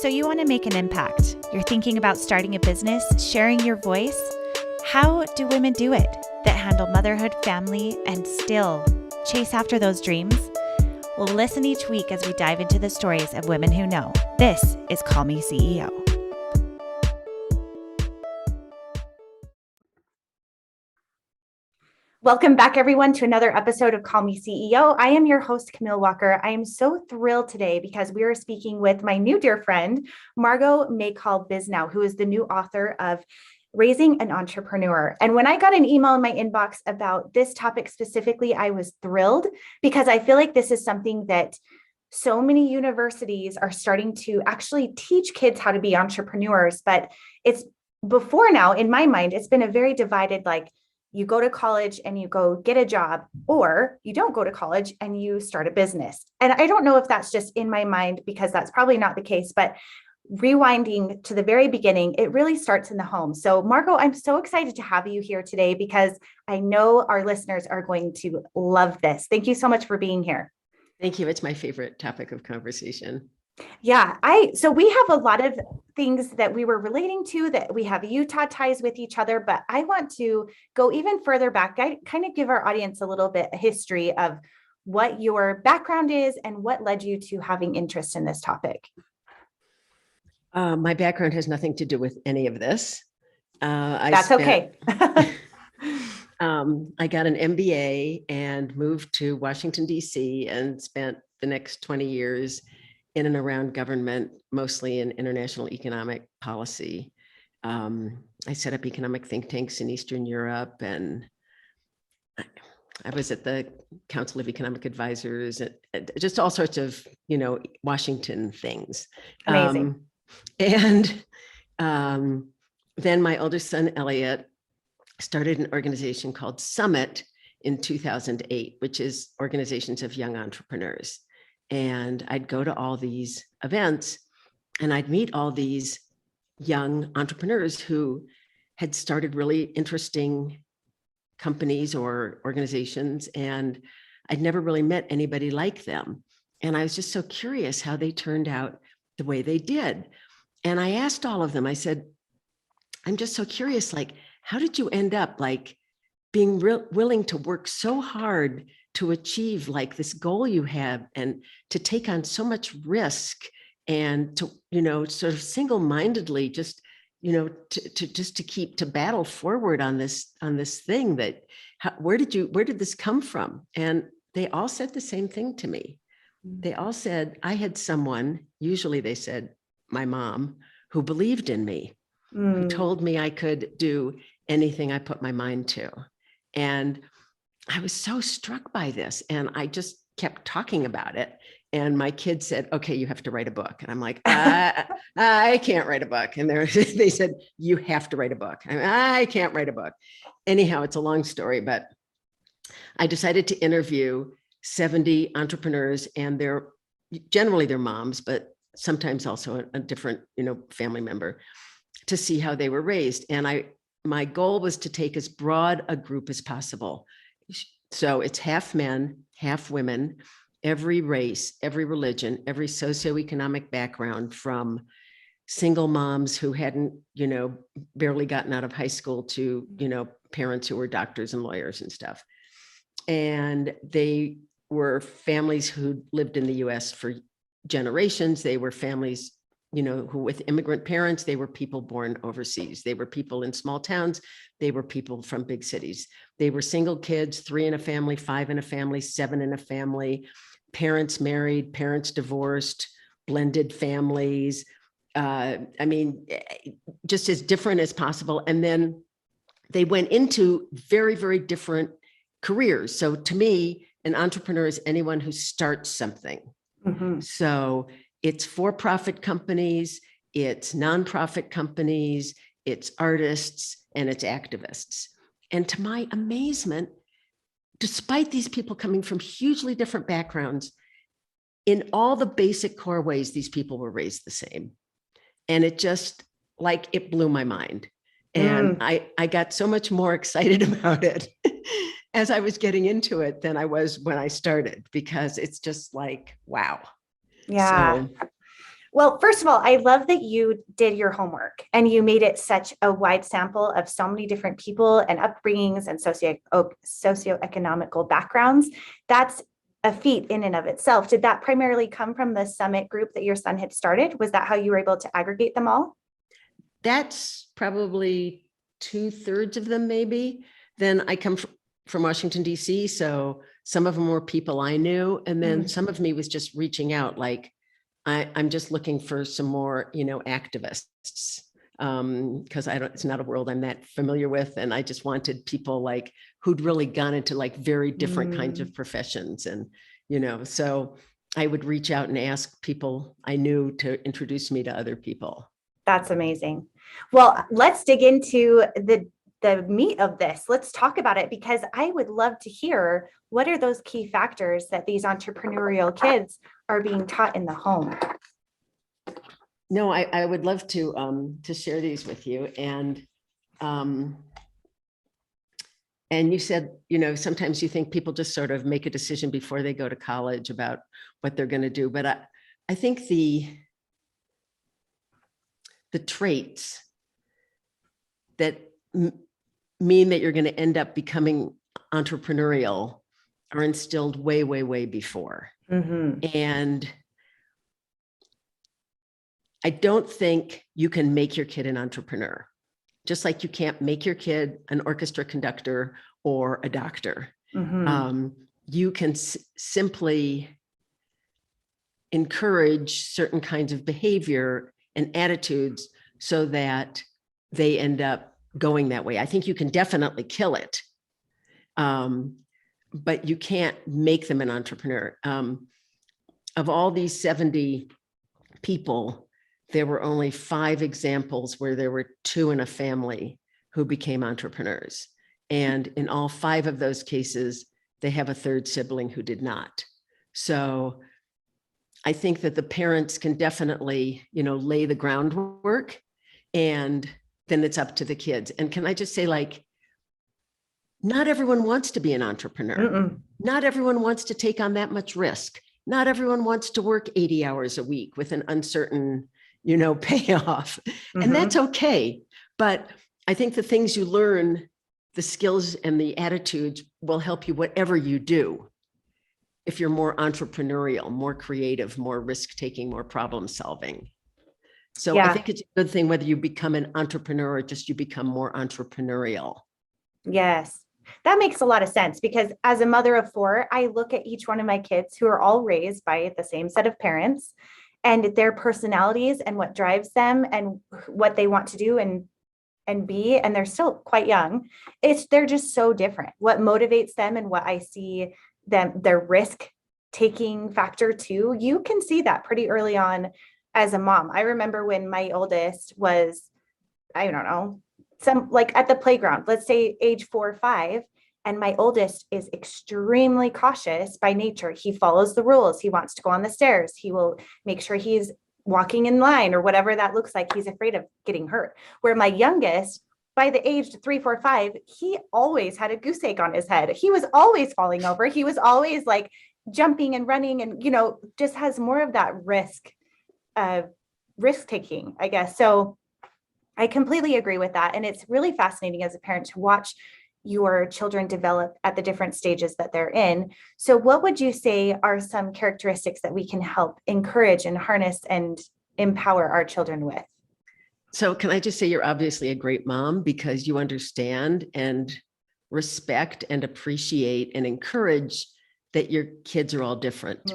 So you want to make an impact. You're thinking about starting a business, sharing your voice. How do women do it that handle motherhood, family, and still chase after those dreams? Well, listen each week as we dive into the stories of women who know. This is Call Me CEO. Welcome back, everyone, to another episode of Call Me CEO. I am your host, Camille Walker. I am so thrilled today because we are speaking with my new dear friend, Margot Machol Bisnow, who is the new author of Raising an Entrepreneur. And when I got an email in my inbox about this topic specifically, I was thrilled because I feel like this is something that so many universities are starting to actually teach kids how to be entrepreneurs. But it's before now, in my mind, it's been a very divided, like, you go to college and you go get a job, or you don't go to college and you start a business. And I don't know if that's just in my mind, because that's probably not the case, but rewinding to the very beginning, it really starts in the home. So Margot, I'm so excited to have you here today because I know our listeners are going to love this. Thank you so much for being here. Thank you. It's my favorite topic of conversation. Yeah, so we have a lot of things that we were relating to, that we have Utah ties with each other, but I want to go even further back. I kind of give our audience a little bit of history of what your background is and what led you to having interest in this topic. My background has nothing to do with any of this. Okay. I got an MBA and moved to Washington, D.C. and spent the next 20 years in and around government, mostly in international economic policy. I set up economic think tanks in Eastern Europe, and I was at the Council of Economic Advisors, and just all sorts of, Washington things. Amazing. Then my older son, Elliott, started an organization called Summit in 2008, which is organizations of young entrepreneurs. And I'd go to all these events and I'd meet all these young entrepreneurs who had started really interesting companies or organizations. And I'd never really met anybody like them. And I was just so curious how they turned out the way they did. And I asked all of them, I said, I'm just so curious, like, how did you end up like being willing to work so hard to achieve like this goal you have, and to take on so much risk, and to, sort of single-mindedly just, to battle forward on this thing that, where did this come from? And they all said the same thing to me. They all said, I had someone, usually they said my mom, who believed in me, who told me I could do anything I put my mind to. And I was so struck by this, and I just kept talking about it. And my kids said, okay, you have to write a book. And I'm like, I can't write a book. And they said, you have to write a book. I can't write a book. Anyhow, it's a long story, but I decided to interview 70 entrepreneurs, and they're generally their moms, but sometimes also a different, family member, to see how they were raised. And my goal was to take as broad a group as possible. So it's half men, half women, every race, every religion, every socioeconomic background, from single moms who hadn't, barely gotten out of high school to, parents who were doctors and lawyers and stuff. And they were families who lived in the US for generations. They were families, who with immigrant parents. They were people born overseas. They were people in small towns. They were people from big cities. They were single kids, 3 in a family, 5 in a family, 7 in a family, parents married, parents divorced, blended families. Just as different as possible. And then they went into very, very different careers. So to me, an entrepreneur is anyone who starts something. Mm-hmm. So it's for-profit companies, it's nonprofit companies, it's artists, and it's activists. And to my amazement, despite these people coming from hugely different backgrounds, in all the basic core ways, these people were raised the same. And it just, like, it blew my mind. And I got so much more excited about it as I was getting into it than I was when I started, because it's just like, wow. Yeah. Well, first of all, I love that you did your homework and you made it such a wide sample of so many different people and upbringings and socioeconomical backgrounds. That's a feat in and of itself. Did that primarily come from the summit group that your son had started? Was that how you were able to aggregate them all? That's probably 2/3 of them, maybe. Then I come from Washington, D.C. So some of them were people I knew. And then some of me was just reaching out, like, I'm just looking for some more, activists, because it's not a world I'm that familiar with. And I just wanted people like who'd really gone into like very different kinds of professions. And, so I would reach out and ask people I knew to introduce me to other people. That's amazing. Well, let's dig into the meat of this. Let's talk about it, because I would love to hear what are those key factors that these entrepreneurial kids are being taught in the home. No, I would love to share these with you. And you said, sometimes you think people just sort of make a decision before they go to college about what they're going to do. But I think the traits that mean that you're going to end up becoming entrepreneurial are instilled way, way, way before. And I don't think you can make your kid an entrepreneur, just like you can't make your kid an orchestra conductor or a doctor. You can simply encourage certain kinds of behavior and attitudes so that they end up going that way. I think you can definitely kill it, but you can't make them an entrepreneur. Of all these 70 people, there were only 5 examples where there were 2 in a family who became entrepreneurs. And in all 5 of those cases, they have a 3rd sibling who did not. So I think that the parents can definitely, lay the groundwork, and then it's up to the kids. And can I just say, like, not everyone wants to be an entrepreneur. Not everyone wants to take on that much risk. Not everyone wants to work 80 hours a week with an uncertain, payoff. And that's okay. But I think the things you learn, the skills and the attitudes will help you whatever you do. If you're more entrepreneurial, more creative, more risk-taking, more problem solving. So I think it's a good thing whether you become an entrepreneur or just you become more entrepreneurial. Yes, that makes a lot of sense, because as a mother of 4, I look at each one of my kids who are all raised by the same set of parents, and their personalities and what drives them and what they want to do and be, and they're still quite young. They're just so different. What motivates them and what I see their risk taking factor too, you can see that pretty early on as a mom. I remember when my oldest was, I don't know, like at the playground, let's say age 4 or 5, and my oldest is extremely cautious by nature. He follows the rules. He wants to go on the stairs. He will make sure he's walking in line or whatever that looks like. He's afraid of getting hurt. Where my youngest, by the age 3, 4, 5, he always had a goose egg on his head. He was always falling over. He was always like jumping and running and, just has more of that risk taking, I guess. So I completely agree with that. And it's really fascinating as a parent to watch your children develop at the different stages that they're in. So what would you say are some characteristics that we can help encourage and harness and empower our children with? So can I just say you're obviously a great mom, because you understand and respect and appreciate and encourage that your kids are all different.